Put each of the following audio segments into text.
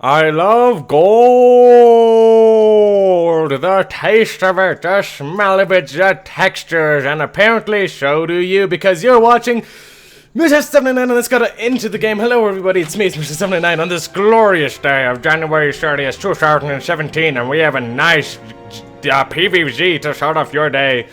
I love gold! The taste of it, the smell of it, the textures, and apparently so do you because you're watching Mr. 79 and let's get into the game. Hello everybody, it's me, it's Mr. 79 on this glorious day of January 30th, 2017, and we have a nice PvZ to start off your day.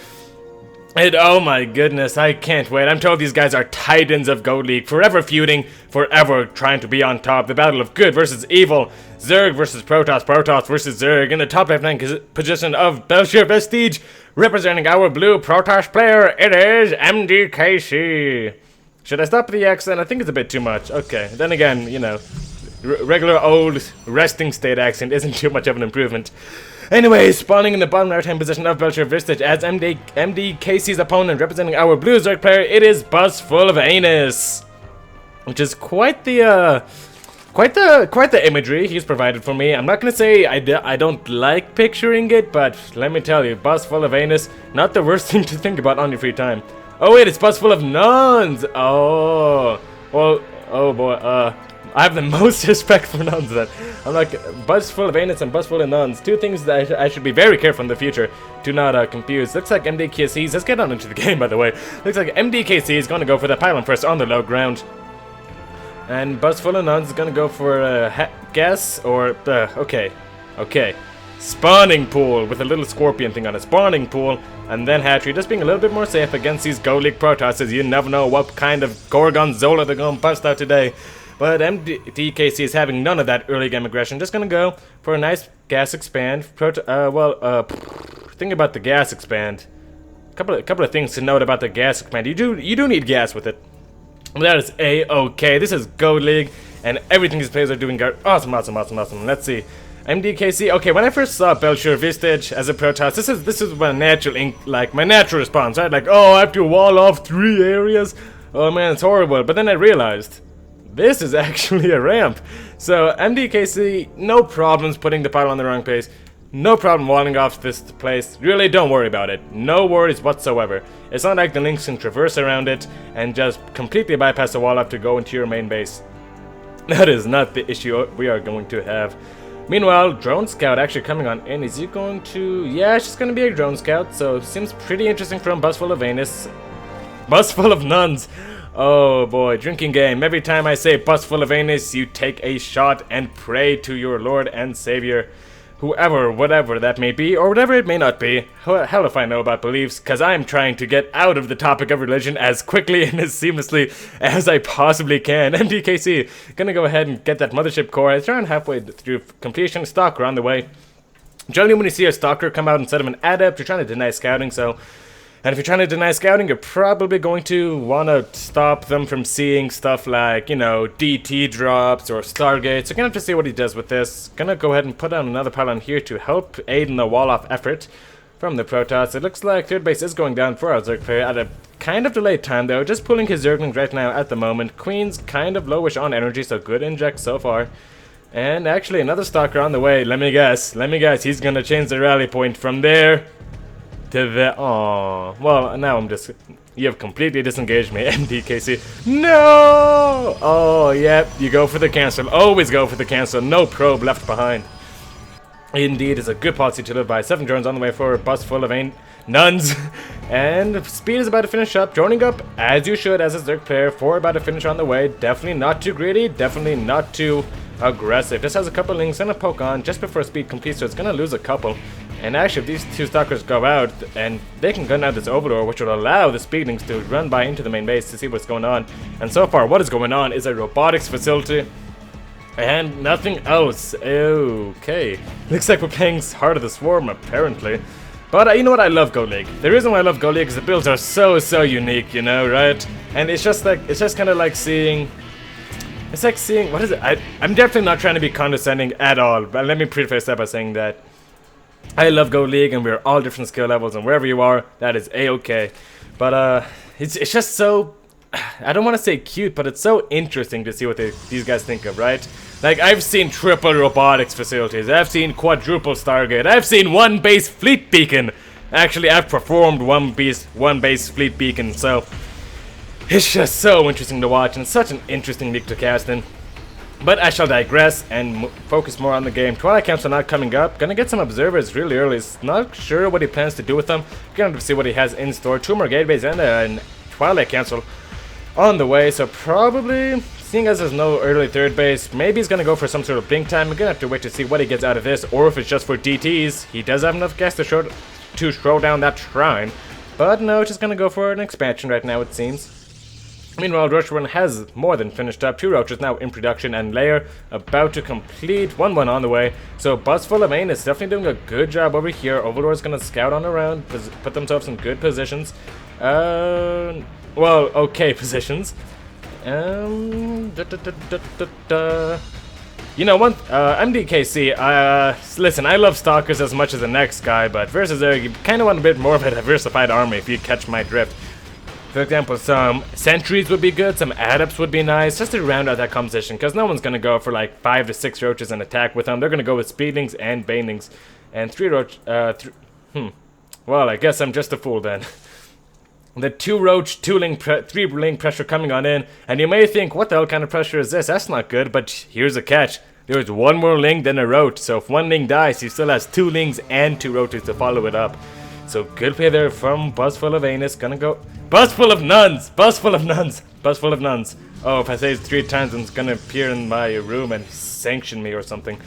And oh my goodness, I can't wait. I'm told these guys are titans of Goat League, forever feuding, forever trying to be on top. The battle of good versus evil, Zerg versus Protoss, Protoss versus Zerg. In the top left-hand position of Belcher Vestige, representing our blue Protoss player, it is MDKC. Should I stop the accent? I think it's a bit too much. Okay, then again, you know, regular old resting state accent isn't too much of an improvement. Anyway, spawning in the bottom right-hand position of Belcher Vestige as MDKC's opponent, representing our blue Zerg player, it is busfullonuns, which is quite the imagery he's provided for me. I'm not gonna say I don't like picturing it, but let me tell you, busfullonuns, not the worst thing to think about on your free time. Oh wait, it's busfullonuns. Oh, well, oh boy, I have the most respect for nuns then. I'm like, busfullonuns and busfullonuns, two things that I should be very careful in the future to not confuse. Looks like MDKC, let's get on into the game by the way. Looks like MDKC is going to go for the pylon first on the low ground. And busfullonuns is going to go for gas or, okay. Spawning pool with a little scorpion thing on it. Spawning pool and then hatchery, just being a little bit more safe against these Goat League Protosses. You never know what kind of Gorgonzola they're going to bust out today. But MDKC is having none of that early game aggression. Just gonna go for a nice gas expand. Think about the gas expand. Couple of things to note about the gas expand. You do need gas with it. That is a-okay. This is Goat League, and everything these players are doing are awesome. Let's see. MDKC. Okay, when I first saw Belcher Vestige as a Protoss, this is my natural response, right? Like, oh, I have to wall off 3 areas. Oh man, it's horrible. But then I realized this is actually a ramp. So MDKC, no problems putting the pile on the wrong place. No problem walling off this place. Really, don't worry about it. No worries whatsoever. It's not like the links can traverse around it and just completely bypass the wall up to go into your main base. That is not the issue we are going to have. Meanwhile, Drone Scout actually coming on in. Is he going to... Yeah, it's just going to be a Drone Scout. So, seems pretty interesting from busfullonuns. Busfullonuns. Oh boy, drinking game. Every time I say busfullonuns, you take a shot and pray to your Lord and Savior. Whoever, whatever that may be, or whatever it may not be. Hell if I know about beliefs, because I'm trying to get out of the topic of religion as quickly and as seamlessly as I possibly can. MDKC, gonna go ahead and get that mothership core. It's around halfway through completion. Stalker on the way. Generally when you see a Stalker come out instead of an Adept, you're trying to deny scouting, so... And if you're trying to deny scouting, you're probably going to want to stop them from seeing stuff like, you know, DT drops or Stargates. So you're going to have to see what he does with this. Gonna go ahead and put down another pylon here to help aid in the wall-off effort from the Protoss. It looks like third base is going down for our Zerg player at a kind of delayed time, though. Just pulling his Zerglings right now at the moment. Queen's kind of lowish on energy, so good inject so far. And actually, another Stalker on the way. Let me guess. He's going to change the rally point from there to the... Aww. Well, now I'm just... You have completely disengaged me, MDKC. No! Oh, yep. You go for the cancel. Always go for the cancel. No probe left behind. Indeed, it's a good policy to live by. 7 drones on the way for a busfullonuns. And speed is about to finish up. Droning up, as you should, as a Zerg player. 4 about to finish on the way. Definitely not too greedy. Definitely not too aggressive. Just has a couple links and a poke on just before speed completes, so it's going to lose a couple. And actually, if these 2 Stalkers go out, and they can gun out this Overlord, which will allow the Speedlings to run by into the main base to see what's going on. And so far, what is going on is a robotics facility, and nothing else. Okay. Looks like we're playing Heart of the Swarm, apparently. But you know what? I love Goat League. The reason why I love Goat League is the builds are so unique, you know, right? And it's just kind of like seeing... It's like seeing... What is it? I'm definitely not trying to be condescending at all, but let me preface that by saying that I love Goat League, and we're all different skill levels, and wherever you are, that is a-okay. But it's just so... I don't want to say cute, but it's so interesting to see what these guys think of, right? Like, I've seen triple robotics facilities, I've seen quadruple Stargate, I've seen 1 base fleet beacon. Actually, I've performed 1 base fleet beacon, so... It's just so interesting to watch, and such an interesting league to cast in. But I shall digress and focus more on the game. Twilight Council not coming up. Gonna get some observers really early. Not sure what he plans to do with them. Gonna have to see what he has in store. 2 more gateways and a Twilight Council on the way. So probably, seeing as there's no early third base, maybe he's gonna go for some sort of blink time. I'm gonna have to wait to see what he gets out of this, or if it's just for DTs. He does have enough gas to throw down that shrine. But no, just gonna go for an expansion right now, it seems. Meanwhile, Roach 1 has more than finished up. 2 Roaches now in production, and Lair about to complete. 1-1 on the way. So busfullonuns is definitely doing a good job over here. Overlord's gonna scout on around, put themselves in good positions. Well, okay positions. You know, MDKC, listen, I love Stalkers as much as the next guy, but versus there, you kind of want a bit more of a diversified army if you catch my drift. For example, some sentries would be good, some adepts would be nice, just to round out that composition, because no one's going to go for like 5 to 6 roaches and attack with them. They're going to go with speedlings and banelings, and 3 roach, well, I guess I'm just a fool then. The 2 roach, 3 link pressure coming on in, and you may think, what the hell kind of pressure is this? That's not good, but here's a catch. There's 1 more ling than a roach, so if 1 ling dies, he still has 2 lings and 2 roaches to follow it up. So good play there from busfullonuns. Gonna go busfullonuns, busfullonuns, busfullonuns. Oh, if I say it 3 times, it's gonna appear in my room and sanction me or something.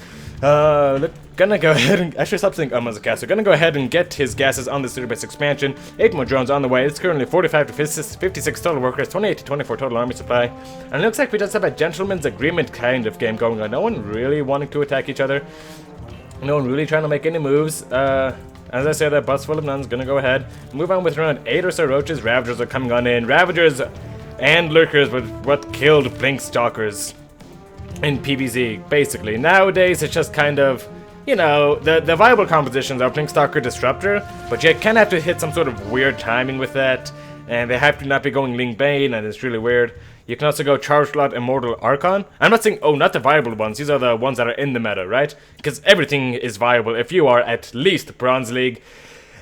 Gonna go ahead and actually stop saying as a caster. Gonna go ahead and get his gases on the city base expansion. 8 more drones on the way. It's currently 45 to 56 total workers, 28 to 24 total army supply. And it looks like we just have a gentleman's agreement kind of game going on. No one really wanting to attack each other. No one really trying to make any moves. As I said, that busfullonuns gonna go ahead, move on with around 8 or so roaches. Ravagers are coming on in. Ravagers and lurkers were what killed Blink Stalkers in PvZ, basically. Nowadays, it's just kind of, you know, the viable compositions are Blink Stalker Disruptor, but you kind of have to hit some sort of weird timing with that, and they have to not be going Ling Bane, and it's really weird. You can also go Charge Slot Immortal Archon. I'm not saying, oh, not the viable ones. These are the ones that are in the meta, right? Because everything is viable if you are at least Bronze League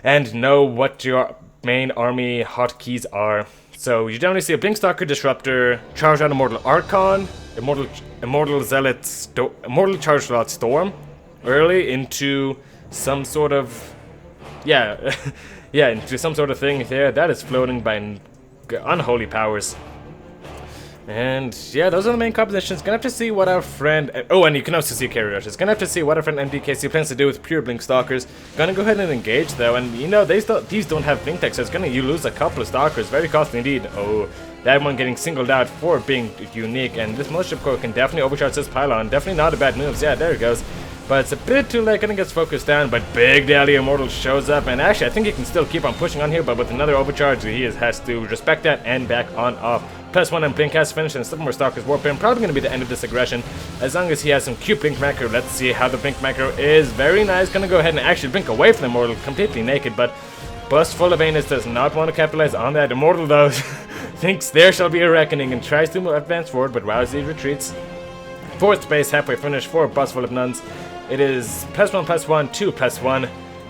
and know what your main army hotkeys are. So you generally see a Blink Stalker Disruptor, Charge Slot Immortal Archon, Immortal Zealot, Immortal Charge Slot Storm, early into some sort of, yeah, yeah, into some sort of thing there. That is floating by unholy powers. And yeah, those are the main compositions. Gonna have to see what our friend, oh, and you can also see carry roaches. Gonna have to see what our friend MDKC plans to do with pure Blink Stalkers. Gonna go ahead and engage though, and you know, these don't have Blink Tech, so it's you lose a couple of Stalkers. Very costly indeed. Oh, that one getting singled out for being unique, and this Militia Core can definitely overcharge this pylon. Definitely not a bad move. Yeah, there it goes. But it's a bit too late, gonna get focused down, but Big Daddy Immortal shows up, and actually I think he can still keep on pushing on here, but with another overcharge, he has to respect that and back on off. +1 and Blink has finished, and 7 more Stalkers warp in. Probably gonna be the end of this aggression, as long as he has some cute Blink Macro. Let's see how the Blink Macro is. Very nice, gonna go ahead and actually blink away from the Immortal, completely naked, but busfullonuns does not want to capitalize on that. Immortal though, thinks there shall be a reckoning, and tries to advance forward, but Rousey retreats. 4th base halfway finished for busfullonuns. It is +1/+1, 2/+1,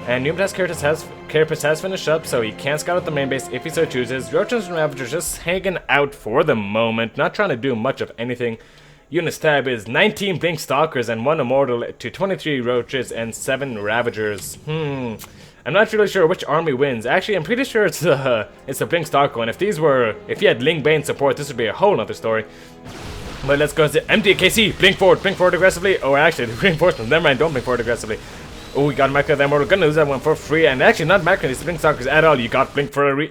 and Numitas Carapace has finished up, so he can scout out the main base if he so chooses. Roaches and Ravagers just hanging out for the moment, not trying to do much of anything. Units tab is 19 Blink Stalkers and 1 Immortal to 23 Roaches and 7 Ravagers. I'm not really sure which army wins. Actually, I'm pretty sure it's the Blink Stalker one. If he had Ling Bane support, this would be a whole other story. But let's go to MDKC. Blink forward aggressively. Oh, actually, the reinforcements. Never mind, don't blink forward aggressively. Oh, we got Macro that Immortal. Gonna lose that one for free. And actually, not Macro these Blink Stalkers at all. You got Blink for a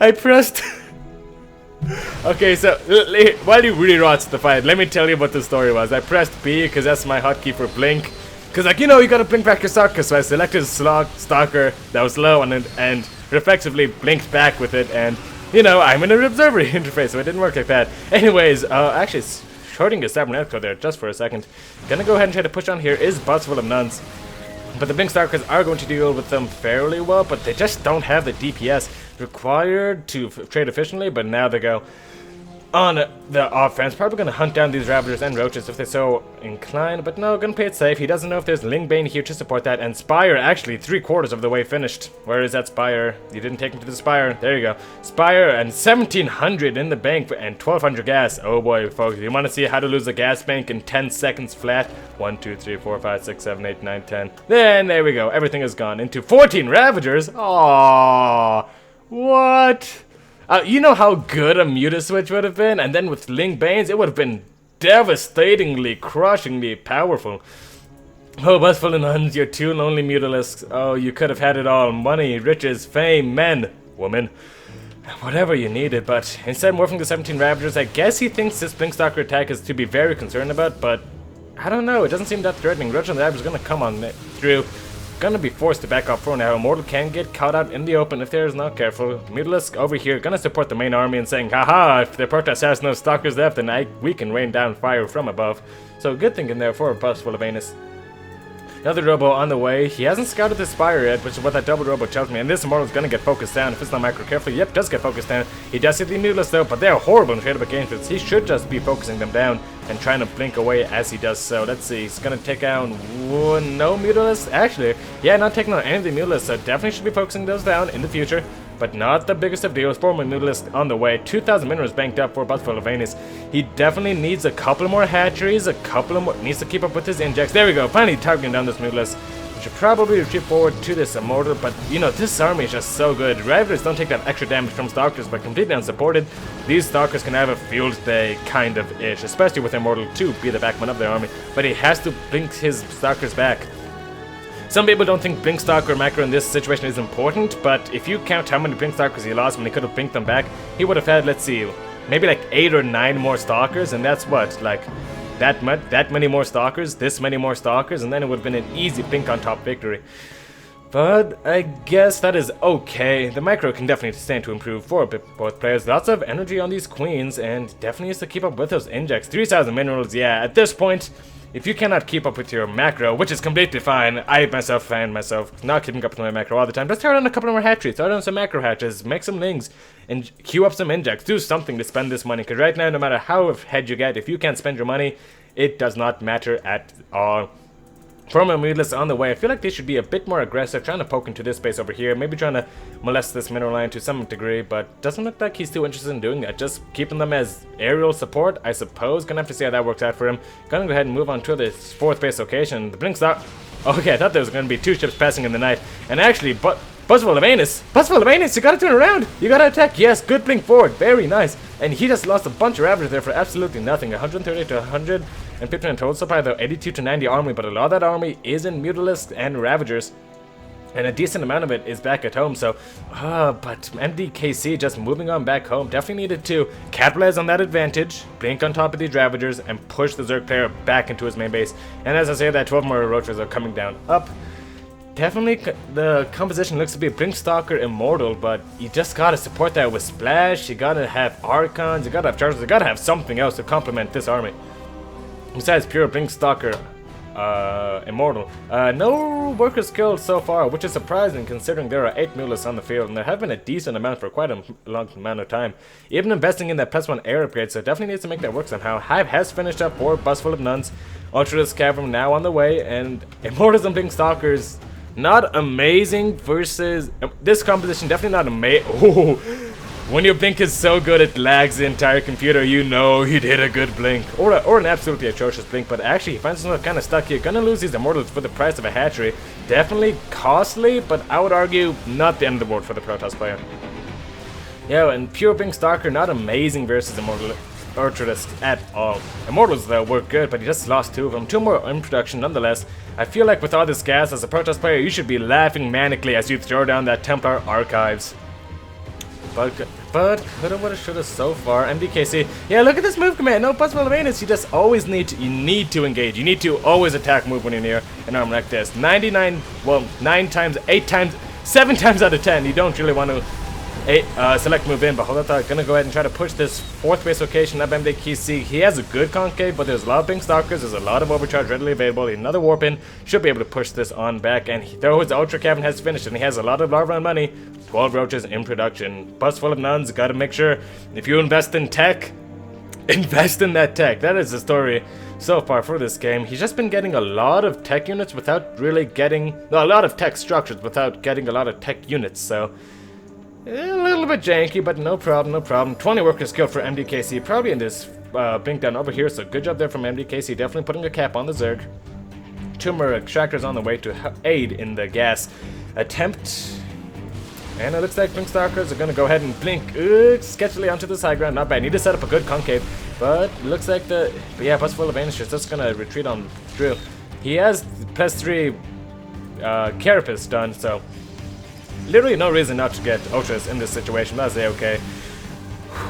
I pressed. Okay, so while you really rots the fight, let me tell you what the story was. I pressed B because that's my hotkey for blink. Because, like, you know, you gotta blink back your Stalker. So I selected Stalker that was low and reflexively blinked back with it. And, you know, I'm in an observer interface, so it didn't work like that. Anyways, actually, shorting a cybernetic there just for a second. Gonna go ahead and try to push on here is busfullonuns. But the Blink Stalkers are going to deal with them fairly well, but they just don't have the DPS required to trade efficiently. But now they go on the offense. Probably gonna hunt down these Ravagers and Roaches if they're so inclined, but no, gonna play it safe. He doesn't know if there's Lingbane here to support that, and Spire actually 3/4 of the way finished. Where is that Spire? You didn't take him to the Spire. There you go. Spire and 1700 in the bank and 1200 gas. Oh boy, folks, you want to see how to lose a gas bank in 10 seconds flat? 1, 2, 3, 4, 5, 6, 7, 8, 9, 10. Then there we go. Everything is gone into 14 Ravagers. Aww. What? You know how good a Muta switch would have been? And then with Lingbanes, it would have been devastatingly, crushingly powerful. Oh, busfullonuns, you're too lonely, Mutalisks. Oh, you could have had it all. Money, riches, fame, men, women. Whatever you needed, but instead morphing to 17 Ravagers, I guess he thinks this Blinkstalker attack is to be very concerned about, but I don't know, it doesn't seem that threatening. Roach and the Ravagers gonna come on through. Gonna be forced to back off for now. Immortal can get caught out in the open if there's not careful. Mutalisk over here gonna support the main army and saying, haha, if the Protoss has no stalkers left, then we can rain down fire from above. So good thinking there for busfullonuns. Another Robo on the way. He hasn't scouted the Spire yet, which is what that double Robo tells me. And this Immortal's gonna get focused down if it's not micro carefully. Yep, does get focused down. He does hit the Mutalisk though, but they're horrible in trade-up engagements. He should just be focusing them down and trying to blink away as he does so. Let's see, he's gonna take out no Mutalisk. Actually, yeah, not taking out any of the Mutalisks, so definitely should be focusing those down in the future. But not the biggest of deals. 4 more Mutalisks on the way. 2,000 minerals banked up for busfullonuns. He definitely needs a couple more hatcheries, needs to keep up with his injects. There we go, finally targeting down this Mutalisk. Should probably retreat forward to this Immortal, but you know, this army is just so good. Ravagers don't take that extra damage from Stalkers, but completely unsupported. These Stalkers can have a field day, kind of ish, especially with Immortal to be the backman of their army, but he has to blink his Stalkers back. Some people don't think Blink Stalker macro in this situation is important, but if you count how many Blink Stalkers he lost when he could have blinked them back, he would have had, let's see, maybe like 8 or 9 more Stalkers, and that's what, like, that many more Stalkers, this many more Stalkers, and then it would have been an easy blink on top victory. But I guess that is okay. The micro can definitely stand to improve for both players. Lots of energy on these queens, and definitely needs to keep up with those injects. 3,000 minerals, yeah, at this point, if you cannot keep up with your macro, which is completely fine, I myself find myself not keeping up with my macro all the time. Just throw down a couple more hatcheries, throw down some macro hatches, make some lings, and queue up some injects. Do something to spend this money, because right now, no matter how ahead you get, if you can't spend your money, it does not matter at all. For my Mutalisk on the way, I feel like they should be a bit more aggressive, trying to poke into this space over here, maybe trying to molest this mineral line to some degree, but doesn't look like he's too interested in doing that. Just keeping them as aerial support, I suppose. Gonna have to see how that works out for him. Gonna go ahead and move on to this 4th base location. The Blink's out. Okay, I thought there was gonna be 2 ships passing in the night, and actually, busfullonuns, you gotta turn around! You gotta attack, yes, good blink forward, very nice. And he just lost a bunch of Ravagers there for absolutely nothing. 130 to 150 in total supply though, 82 to 90 army, but a lot of that army is in Mutalisks and Ravagers. And a decent amount of it is back at home, so, but MDKC just moving on back home, definitely needed to capitalize on that advantage, blink on top of these Ravagers, and push the Zerg player back into his main base. And as I say that, 12 more Roaches are coming down up. Definitely, the composition looks to be a Blinkstalker Immortal, but you just gotta support that with Splash, you gotta have Archons, you gotta have Chargers, you gotta have something else to complement this army. Besides pure Blinkstalker Immortal. No workers killed so far, which is surprising considering there are 8 Mutalisks on the field, and there have been a decent amount for quite a long amount of time. Even investing in that +1 air upgrade, so definitely needs to make that work somehow. Hive has finished up for busfullonuns. Ultralisk Cavern now on the way, and Immortals and Blinkstalkers not amazing versus this composition. Definitely not amazing. Oh, when your blink is so good it lags the entire computer, you know he did a good blink or an absolutely atrocious blink. But actually he finds himself kind of stuck here. Gonna lose these Immortals for the price of a hatchery. Definitely costly, but I would argue not the end of the world for the Protoss player. Yeah, and pure Blinkstalker not amazing versus Immortal Ultralisk at all. Immortals though were good, but he just lost 2 of them. 2 more in production nonetheless. I feel like with all this gas as a Protoss player, you should be laughing manically as you throw down that Templar Archives. But coulda, woulda, shoulda so far. MDKC. Yeah, look at this move command. No busfullonuns. You just always need to engage. You need to always attack move when you're near an arm like this. 99, well, 9 times, 8 times, 7 times out of 10, you don't really want to select move in, but hold on, thought gonna go ahead and try to push this 4th base location up MDKC. He has a good concave, but there's a lot of Blinkstalkers, there's a lot of overcharge readily available. Another warp in should be able to push this on back, and though his Ultra Cavern has finished and he has a lot of larva and money, 12 roaches in production. Busfullonuns, gotta make sure if you invest in tech, invest in that tech. That is the story so far for this game. He's just been getting a lot of tech units without really getting... No, a lot of tech structures without getting a lot of tech units, so... A little bit janky, but no problem, no problem. 20 workers killed for MDKC, probably in this blink down over here, so good job there from MDKC, definitely putting a cap on the Zerg. 2 more extractors on the way to aid in the gas attempt. And it looks like Blink Stalkers are going to go ahead and blink sketchily onto this high ground. Not bad. Need to set up a good concave. But it looks like the... But yeah, Busful of Ains is just going to retreat on through. He has +3 Carapace done, so... Literally no reason not to get Ultras in this situation. That's okay.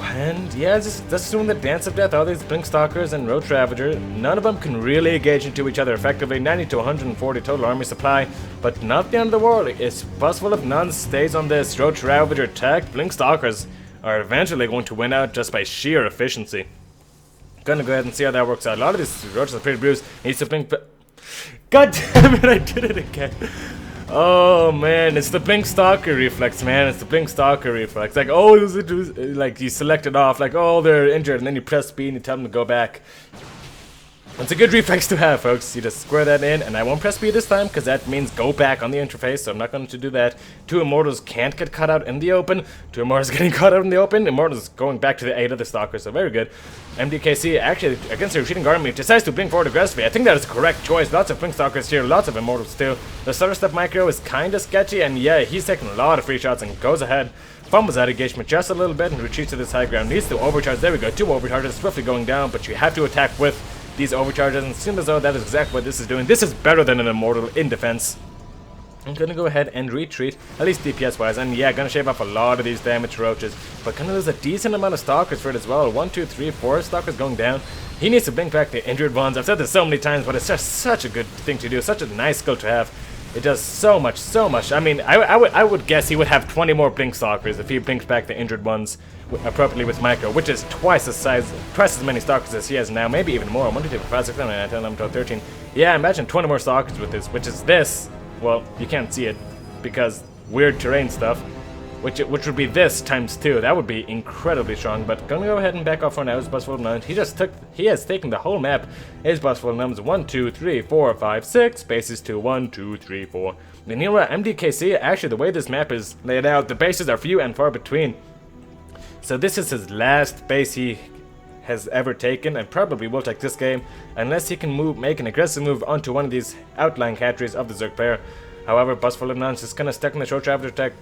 And yeah, just doing the Dance of Death. All these Blink Stalkers and Roach Ravager, none of them can really engage into each other effectively. 90 to 140 total army supply, but not the end of the world. It's Busful of Nuns stays on this Roach Ravager tech. Blink Stalkers are eventually going to win out just by sheer efficiency. Gonna go ahead and see how that works out. A lot of these Roaches are pretty bruised. Needs to blink. God damn it! I did it again. Oh man, it's the Blink Stalker reflex, man. It's the Blink Stalker reflex. Like, oh, like you select it off, like, oh, they're injured, and then you press B and you tell them to go back. It's a good reflex to have, folks. You just square that in, and I won't press B this time because that means go back on the interface, so I'm not going to do that. 2 Immortals can't get caught out in the open. 2 Immortals getting caught out in the open. Immortals going back to the 8 of the Stalkers, so very good. MDKC actually, against the retreating army, decides to blink forward aggressively. I think that is the correct choice. Lots of Blink Stalkers here, lots of Immortals too. The Stutter Step micro is kind of sketchy, and yeah, he's taking a lot of free shots and goes ahead. Fumbles out engagement just a little bit and retreats to this high ground. Needs to overcharge. There we go. 2 overcharges swiftly going down, but you have to attack with these overcharges, and it seems as though that is exactly what this is doing. This is better than an Immortal in defense. I'm gonna go ahead and retreat, at least DPS wise, and yeah, gonna shave off a lot of these damaged Roaches, but gonna lose a decent amount of Stalkers for it as well. 1, 2, 3, 4 Stalkers going down. He needs to blink back the injured ones. I've said this so many times, but it's just such a good thing to do, such a nice skill to have. It does so much, so much. I mean, I would guess he would have 20 more Blink Stalkers if he blinks back the injured ones appropriately with Micro, which is twice as many Stalkers as he has now, maybe even more. 1, 2, 3, 4, 5, 6, 7, 8, 9, 10, 11, 12, 13. Yeah, imagine 20 more Stalkers with this, which is this. Well, you can't see it because weird terrain stuff. Which would be this times 2. That would be incredibly strong. But gonna go ahead and back off for now. Is Busful of Nuns. He has taken the whole map. Is Busful of Nuns. 1, 2, 3, 4, 5, 6 spaces to 1, 2, 3, 4. And you know what? MDKC. Actually, the way this map is laid out, the bases are few and far between. So this is his last base he has ever taken, and probably will take this game unless he can make an aggressive move onto one of these outlying hatcheries of the Zerg player. However, Busful of Nuns is gonna stuck in the short traveler attack.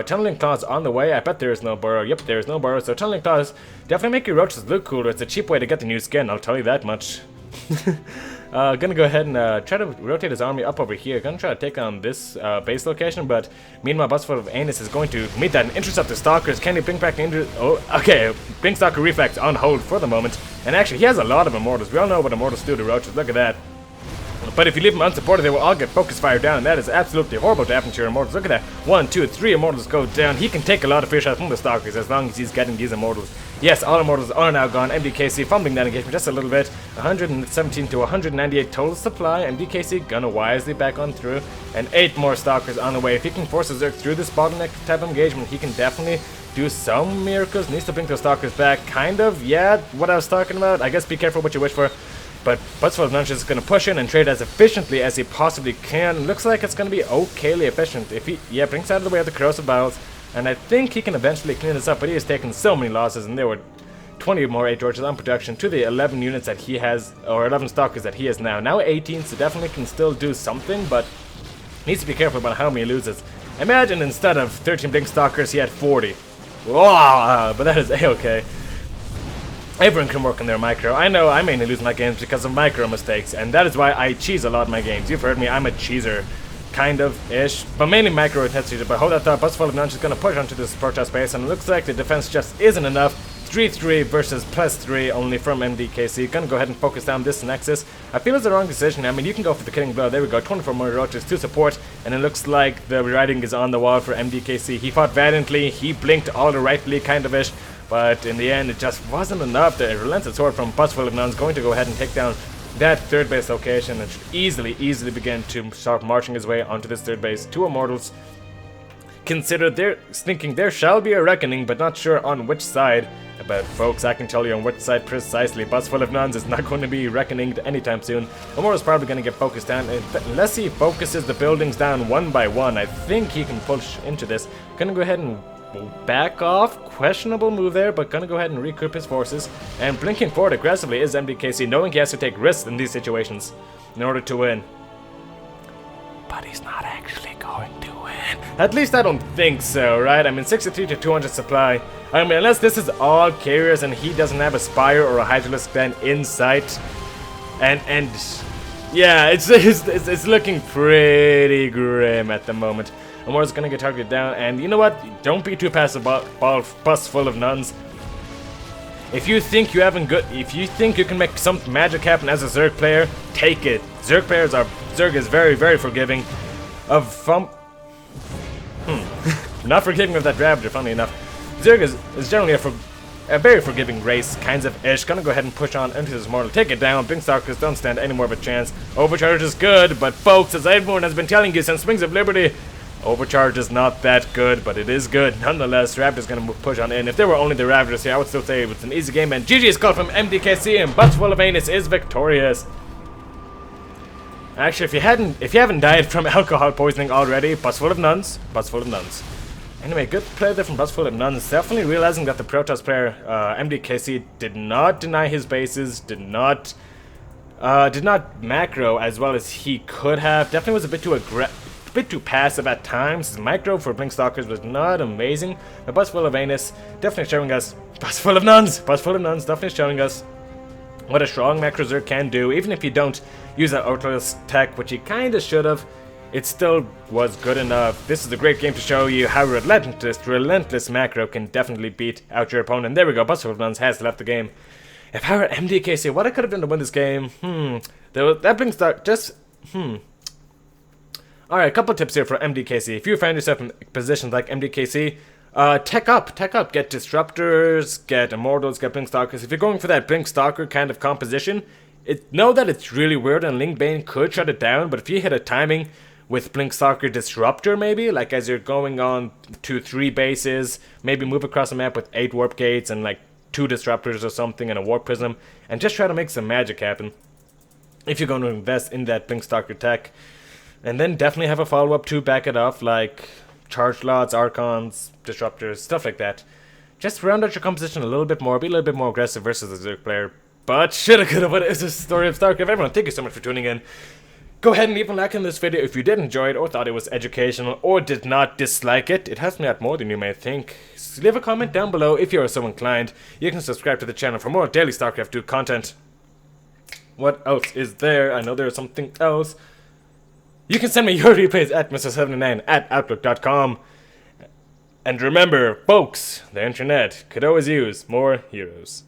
Tunneling Claws on the way. I bet there is no burrow. Yep, there is no burrow. So Tunneling Claws definitely make your Roaches look cooler. It's a cheap way to get the new skin, I'll tell you that much. Gonna go ahead and try to rotate his army up over here. Gonna try to take on this base location, but meanwhile, Busful of Anus is going to meet that and intercept the Stalkers. Can he blink back the Oh, okay. Blink Stalker reflex on hold for the moment. And actually, he has a lot of Immortals. We all know what Immortals do to Roaches. Look at that. But if you leave them unsupported, they will all get focus fire down, and that is absolutely horrible to happen to your Immortals. Look at that. 1, 2, 3 Immortals go down. He can take a lot of free shots from the Stalkers as long as he's getting these Immortals. Yes, all Immortals are now gone. MDKC fumbling that engagement just a little bit. 117 to 198 total supply. MDKC gonna wisely back on through. And 8 more Stalkers on the way. If he can force a Zerg through this bottleneck type of engagement, he can definitely do some miracles. Needs to bring those Stalkers back. Kind of, yeah, what I was talking about. I guess be careful what you wish for. But Busful of Nuns is going to push in and trade as efficiently as he possibly can. Looks like it's going to be okayly efficient if he, brings out of the way of the corrosive battles. And I think he can eventually clean this up, but he has taken so many losses, and there were 20 more 8 Roaches on production to the 11 units that he has, or 11 Stalkers that he has now. Now 18, so definitely can still do something, but needs to be careful about how many he loses. Imagine instead of 13 Blink Stalkers, he had 40. Whoa, but that is a-okay. Everyone can work on their micro. I know I mainly lose my games because of micro mistakes, and that is why I cheese a lot in my games. You've heard me, I'm a cheeser. Kind of-ish, but mainly micro intensity. But hold that thought, Busful of Nuns is going to push onto this protest base, and it looks like the defense just isn't enough. 3-3 versus +3 only from MDKC. Gonna go ahead and focus down this Nexus. I feel it's the wrong decision. I mean, you can go for the killing blow. There we go, 24 more Roaches to support, and it looks like the writing is on the wall for MDKC. He fought valiantly, he blinked all the rightly kind of-ish, but in the end, it just wasn't enough. The relentless sword from Busful of Nuns going to go ahead and take down that third base location, and should easily begin to start marching his way onto this third base. 2 Immortals thinking there shall be a reckoning, but not sure on which side. But folks, I can tell you on which side precisely. busfullonuns is not going to be reckoning anytime soon. Omora's probably going to get focused down. Unless he focuses the buildings down one by one, I think he can push into this. Gonna go ahead and back off. Questionable move there, but gonna go ahead and regroup his forces. And blinking forward aggressively is MDKC, knowing he has to take risks in these situations in order to win. But he's not actually going to win. At least I don't think so, right? I mean, 63 to 200 supply. I mean, unless this is all carriers and he doesn't have a Spire or a Hydralisk Ben in sight. And yeah, it's looking pretty grim at the moment. Omora's gonna get targeted down, and you know what? Don't be too passive about busfullonuns. If you think you can make some magic happen as a Zerg player, take it. Zerg is very, very forgiving not forgiving of that Ravager, funnily enough. Zerg is generally a very forgiving race, kinds of ish. Gonna go ahead and push on into this mortal, take it down. Stalkers don't stand any more of a chance. Overcharge is good, but folks, as everyone has been telling you since Wings of Liberty, Overcharge is not that good, but it is good. Nonetheless, Raptor's gonna push on in. If there were only the Ravagers here, I would still say it was an easy game, and GG is called from MDKC, and busfullonuns is victorious. Actually, if you haven't died from alcohol poisoning already, busfullonuns. Anyway, good play there from busfullonuns. Definitely realizing that the Protoss player, MDKC, did not deny his bases, did not macro as well as he could have. Definitely was a bit too passive at times. His micro for Stalkers was not amazing. But busfullonuns definitely showing us, busfullonuns definitely showing us what a strong macro Zerg can do. Even if you don't use that Orthodox tech, which he kinda should have, it still was good enough. This is a great game to show you how relentless macro can definitely beat out your opponent. There we go, busfullonuns has left the game. If I were MDKC, what I could have done to win this game? That brings that Alright, a couple tips here for MDKC. If you find yourself in positions like MDKC, tech up, get Disruptors, get Immortals, get Stalkers. If you're going for that Stalker kind of composition, know that it's really weird and Lingbane could shut it down, but if you hit a timing with Stalker Disruptor maybe, like as you're going on to 3 bases, maybe move across the map with 8 Warp Gates and like 2 Disruptors or something and a Warp Prism, and just try to make some magic happen. If you're going to invest in that Stalker tech. And then definitely have a follow-up to back it off, like Charge Lots, Archons, Disruptors, stuff like that. Just round out your composition a little bit more, be a little bit more aggressive versus the Zerg player. But shoulda, coulda, woulda is the story of Starcraft. Everyone, thank you so much for tuning in. Go ahead and leave a like on this video if you did enjoy it, or thought it was educational, or did not dislike it. It helps me out more than you may think. So leave a comment down below if you are so inclined. You can subscribe to the channel for more daily Starcraft 2 content. What else is there? I know there's something else. You can send me your replays at Mr79@outlook.com. And remember, folks, the internet could always use more heroes.